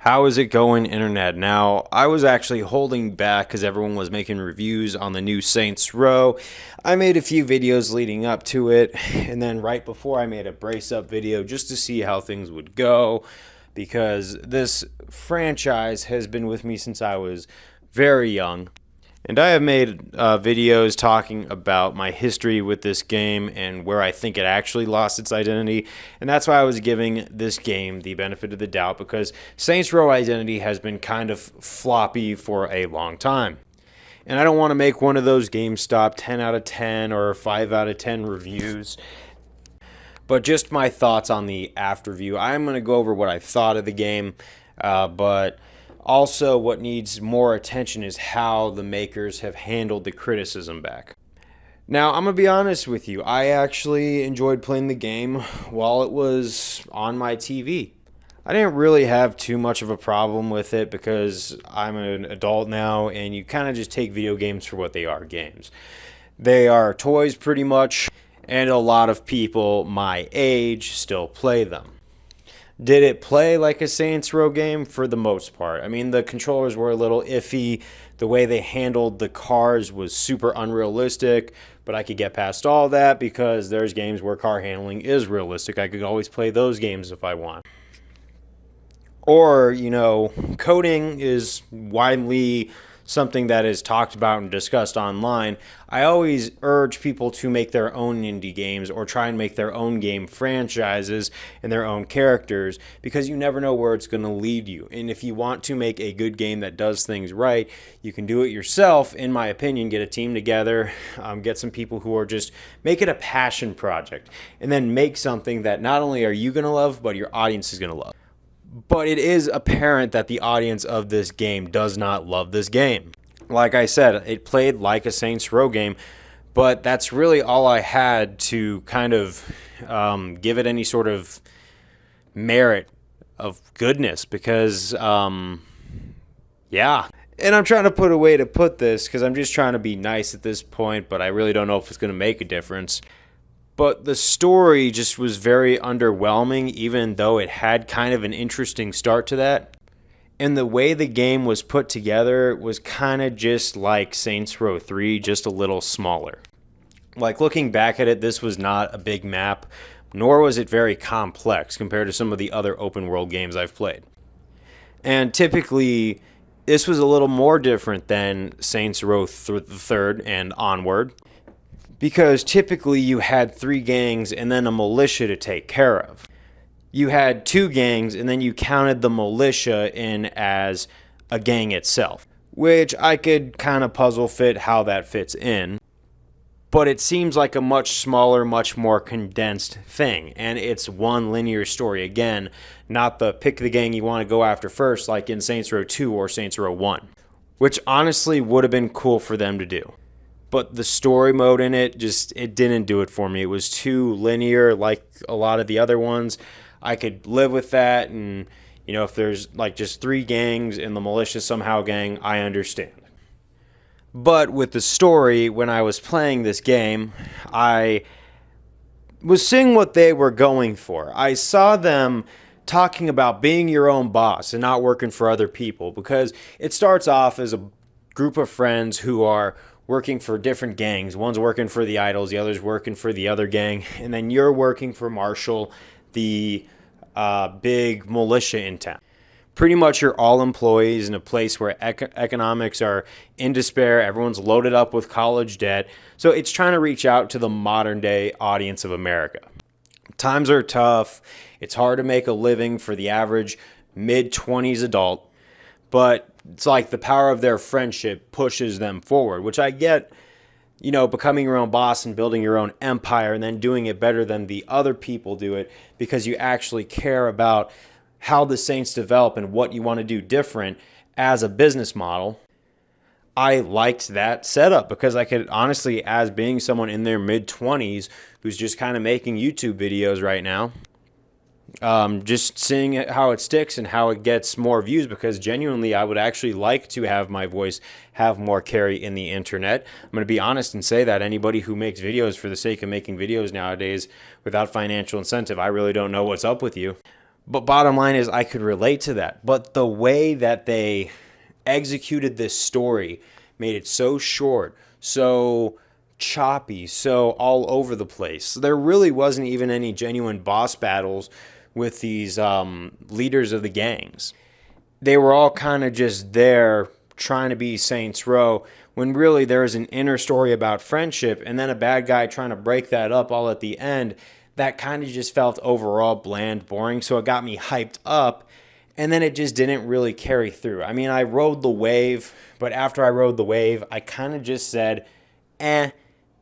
How is it going, Internet? Now, I was actually holding back because everyone was making reviews on the new Saints Row. I made a few videos leading up to it, and then right before I made a brace-up video just to see how things would go, because this franchise has been with me since I was very young. And I have made videos talking about my history with this game and where I think it actually lost its identity. And that's why I was giving this game the benefit of the doubt, because Saints Row identity has been kind of floppy for a long time. And I don't want to make one of those GameStop 10 out of 10 or 5 out of 10 reviews. But just my thoughts on the after view. I'm going to go over what I thought of the game, but also, what needs more attention is how the makers have handled the criticism back. Now, I'm going to be honest with you. I actually enjoyed playing the game while it was on my TV. I didn't really have too much of a problem with it because I'm an adult now, and you kind of just take video games for what they are, games. They are toys pretty much, and a lot of people my age still play them. Did it play like a Saints Row game? For the most part. I mean, the controllers were a little iffy. The way they handled the cars was super unrealistic, but I could get past all that because there's games where car handling is realistic. I could always play those games if I want. Or, coding is widely something that is talked about and discussed online. I always urge people to make their own indie games or try and make their own game franchises and their own characters, because you never know where it's going to lead you. And if you want to make a good game that does things right, you can do it yourself, in my opinion. Get a team together, get some people who are just, make it a passion project, and then make something that not only are you going to love, but your audience is going to love. But it is apparent that the audience of this game does not love this game. Like I said, it played like a Saints Row game, but that's really all I had to kind of give it any sort of merit of goodness, because, yeah. And I'm trying to put a way to put this, because I'm just trying to be nice at this point, but I really don't know if it's going to make a difference. But the story just was very underwhelming, even though it had kind of an interesting start to that. And the way the game was put together was kind of just like Saints Row 3, just a little smaller. Like, looking back at it, this was not a big map, nor was it very complex compared to some of the other open world games I've played. And typically, this was a little more different than Saints Row 3rd and onward, because typically you had 3 gangs and then a militia to take care of. You had 2 gangs and then you counted the militia in as a gang itself, which I could kind of puzzle fit how that fits in. But it seems like a much smaller, much more condensed thing, and it's one linear story. Again, not the pick the gang you want to go after first like in Saints Row 2 or Saints Row 1, which honestly would have been cool for them to do. But the story mode in it, it didn't do it for me. It was too linear like a lot of the other ones. I could live with that, and, if there's like just 3 gangs and the militia somehow gang, I understand. But with the story, when I was playing this game, I was seeing what they were going for. I saw them talking about being your own boss and not working for other people, because it starts off as a group of friends who are working for different gangs. One's working for the Idols, the other's working for the other gang, and then you're working for Marshall, the big militia in town. Pretty much you're all employees in a place where economics are in despair. Everyone's loaded up with college debt. So it's trying to reach out to the modern day audience of America. Times are tough. It's hard to make a living for the average mid-20s adult, but it's like the power of their friendship pushes them forward, which I get, becoming your own boss and building your own empire and then doing it better than the other people do it, because you actually care about how the Saints develop and what you want to do different as a business model. I liked that setup because I could honestly, as being someone in their mid-20s who's just kind of making YouTube videos right now, just seeing how it sticks and how it gets more views, because genuinely I would actually like to have my voice have more carry in the internet. I'm going to be honest and say that anybody who makes videos for the sake of making videos nowadays without financial incentive, I really don't know what's up with you. But bottom line is, I could relate to that. But the way that they executed this story made it so short, so choppy, so all over the place. There really wasn't even any genuine boss battles with these leaders of the gangs. They were all kind of just there trying to be Saints Row, when really there is an inner story about friendship, and then a bad guy trying to break that up all at the end. That kind of just felt overall bland, boring, so it got me hyped up, and then it just didn't really carry through. I mean, I rode the wave, but after I rode the wave, I kind of just said, and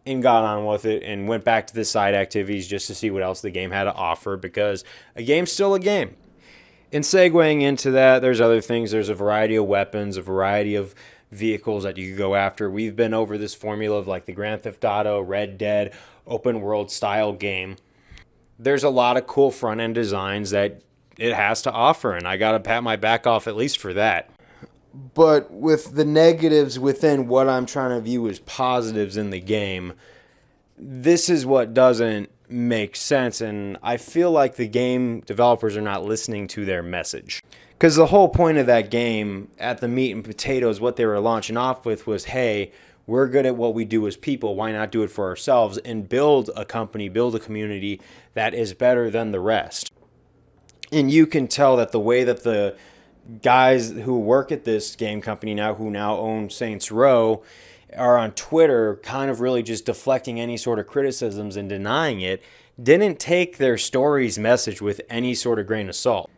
got on with it and went back to the side activities just to see what else the game had to offer, because a game's still a game. And segueing into that, there's other things. There's a variety of weapons, a variety of vehicles that you could go after. We've been over this formula of like the Grand Theft Auto, Red Dead, open world style game. There's a lot of cool front end designs that it has to offer, and I got to pat my back off at least for that. But with the negatives within what I'm trying to view as positives in the game, this is what doesn't make sense, and I feel like the game developers are not listening to their message. Because the whole point of that game, at the meat and potatoes, what they were launching off with was, hey, we're good at what we do as people, why not do it for ourselves and build a company, build a community that is better than the rest. And you can tell that the way that the guys who work at this game company now, who now own Saints Row, are on Twitter kind of really just deflecting any sort of criticisms and denying it, didn't take their story's message with any sort of grain of salt.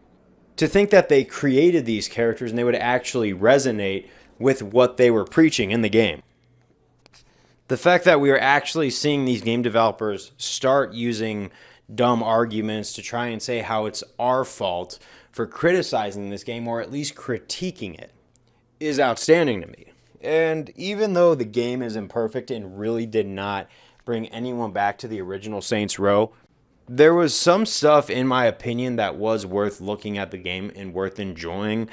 To think that they created these characters and they would actually resonate with what they were preaching in the game. The fact that we are actually seeing these game developers start using dumb arguments to try and say how it's our fault for criticizing this game, or at least critiquing it, is outstanding to me. And even though the game is imperfect and really did not bring anyone back to the original Saints Row, there was some stuff, in my opinion, that was worth looking at the game and worth enjoying,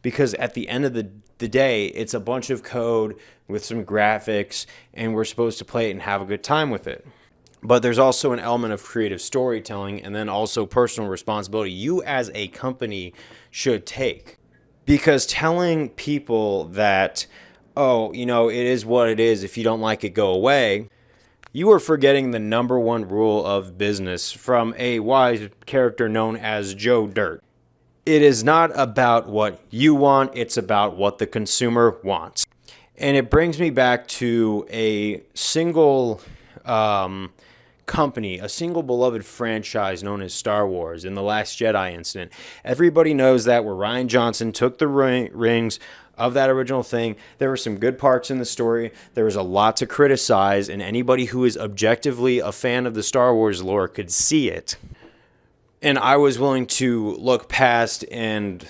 because at the end of the day, it's a bunch of code with some graphics, and we're supposed to play it and have a good time with it. But there's also an element of creative storytelling and then also personal responsibility you as a company should take. Because telling people that, oh, you know, it is what it is, if you don't like it, go away, you are forgetting the number one rule of business from a wise character known as Joe Dirt. It is not about what you want, it's about what the consumer wants. And it brings me back to a single company, a single beloved franchise known as Star Wars. In The Last Jedi incident, everybody knows that where Rian Johnson took the rings of that original thing, there were some good parts in the story. There was a lot to criticize, and anybody who is objectively a fan of the Star Wars lore could see it. And I was willing to look past and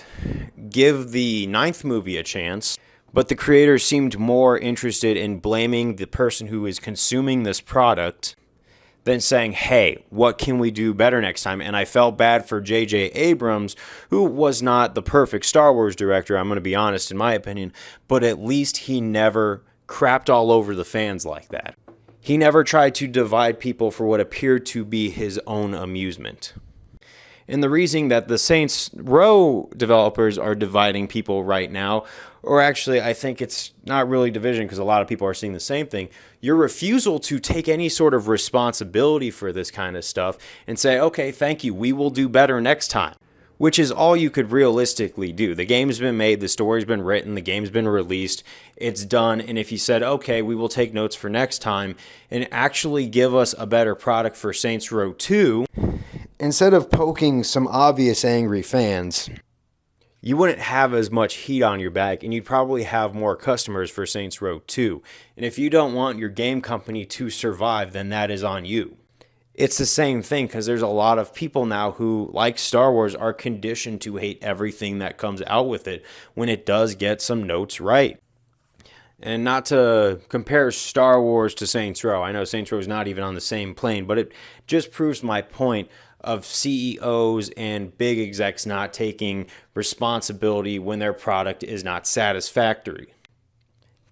give the ninth movie a chance, but the creators seemed more interested in blaming the person who is consuming this product than saying, hey, what can we do better next time? And I felt bad for J.J. Abrams, who was not the perfect Star Wars director, I'm going to be honest, in my opinion, but at least he never crapped all over the fans like that. He never tried to divide people for what appeared to be his own amusement. And the reason that the Saints Row developers are dividing people right now, or actually I think it's not really division because a lot of people are seeing the same thing, your refusal to take any sort of responsibility for this kind of stuff and say, okay, thank you, we will do better next time, which is all you could realistically do. The game's been made, the story's been written, the game's been released, it's done, and if you said, okay, we will take notes for next time and actually give us a better product for Saints Row 2, instead of poking some obvious angry fans, you wouldn't have as much heat on your back, and you'd probably have more customers for Saints Row 2. And if you don't want your game company to survive, then that is on you. It's the same thing, because there's a lot of people now who, like Star Wars, are conditioned to hate everything that comes out with it when it does get some notes right. And not to compare Star Wars to Saints Row. I know Saints Row is not even on the same plane, but it just proves my point of CEOs and big execs not taking responsibility when their product is not satisfactory.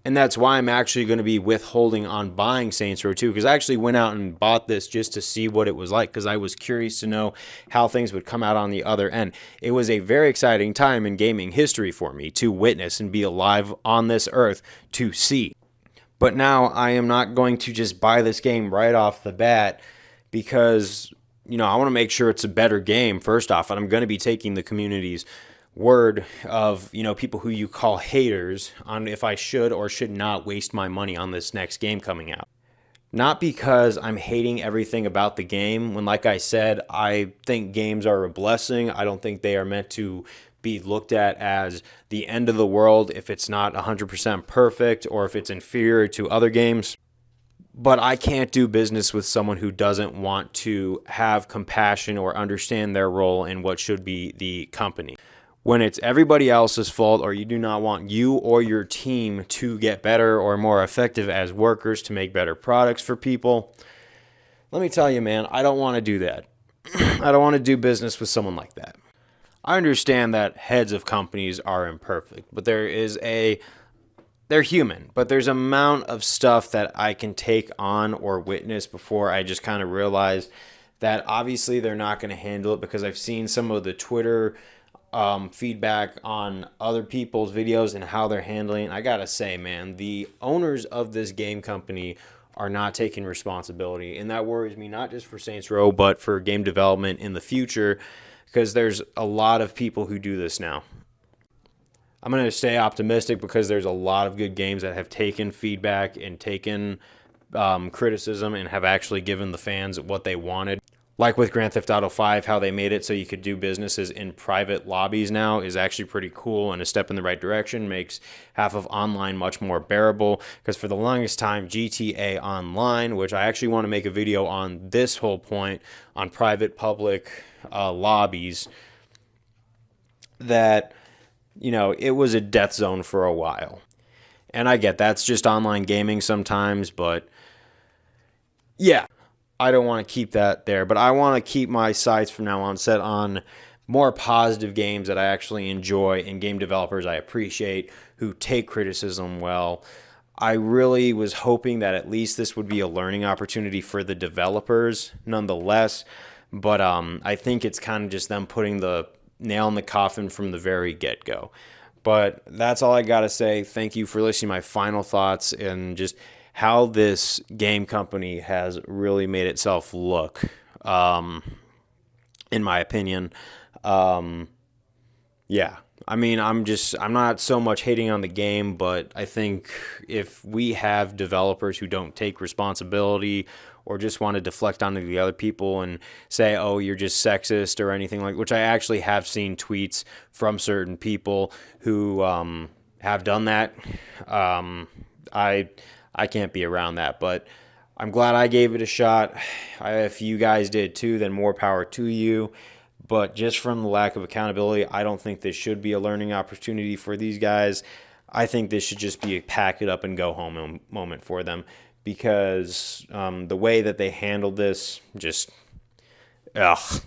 And that's why I'm actually going to be withholding on buying Saints Row 2, because I actually went out and bought this just to see what it was like, because I was curious to know how things would come out on the other end. It was a very exciting time in gaming history for me to witness and be alive on this earth to see. But now I am not going to just buy this game right off the bat, because I want to make sure it's a better game first off, and I'm going to be taking the community's word of people who you call haters on if I should or should not waste my money on this next game coming out. Not because I'm hating everything about the game, when, like I said, I think games are a blessing. I don't think they are meant to be looked at as the end of the world if it's not 100% perfect or if it's inferior to other games. But I can't do business with someone who doesn't want to have compassion or understand their role in what should be the company. When it's everybody else's fault, or you do not want you or your team to get better or more effective as workers to make better products for people, let me tell you, man, I don't want to do that. I don't want to do business with someone like that. I understand that heads of companies are imperfect, but they're human, but there's an amount of stuff that I can take on or witness before I just kind of realize that obviously they're not going to handle it, because I've seen some of the Twitter feedback on other people's videos and how they're handling it. I gotta say, man, the owners of this game company are not taking responsibility, and that worries me, not just for Saints Row, but for game development in the future, because there's a lot of people who do this now. I'm going to stay optimistic, because there's a lot of good games that have taken feedback and taken criticism and have actually given the fans what they wanted. Like with Grand Theft Auto 5, how they made it so you could do businesses in private lobbies now is actually pretty cool and a step in the right direction. Makes half of online much more bearable, because for the longest time, GTA Online, which I actually want to make a video on this whole point on private public lobbies, that it was a death zone for a while. And I get that's just online gaming sometimes, but yeah, I don't want to keep that there, but I want to keep my sights from now on set on more positive games that I actually enjoy and game developers I appreciate who take criticism well. I really was hoping that at least this would be a learning opportunity for the developers nonetheless, but I think it's kind of just them putting the nail in the coffin from the very get-go. But that's all I got to say. Thank you for listening to my final thoughts and just how this game company has really made itself look, in my opinion. Yeah, I mean, I'm not so much hating on the game, but I think if we have developers who don't take responsibility or just want to deflect onto the other people and say, oh, you're just sexist or anything like, which I actually have seen tweets from certain people who have done that. I can't be around that, but I'm glad I gave it a shot. If you guys did too, then more power to you. But just from the lack of accountability, I don't think this should be a learning opportunity for these guys. I think this should just be a pack it up and go home moment for them, because the way that they handled this, just, ugh.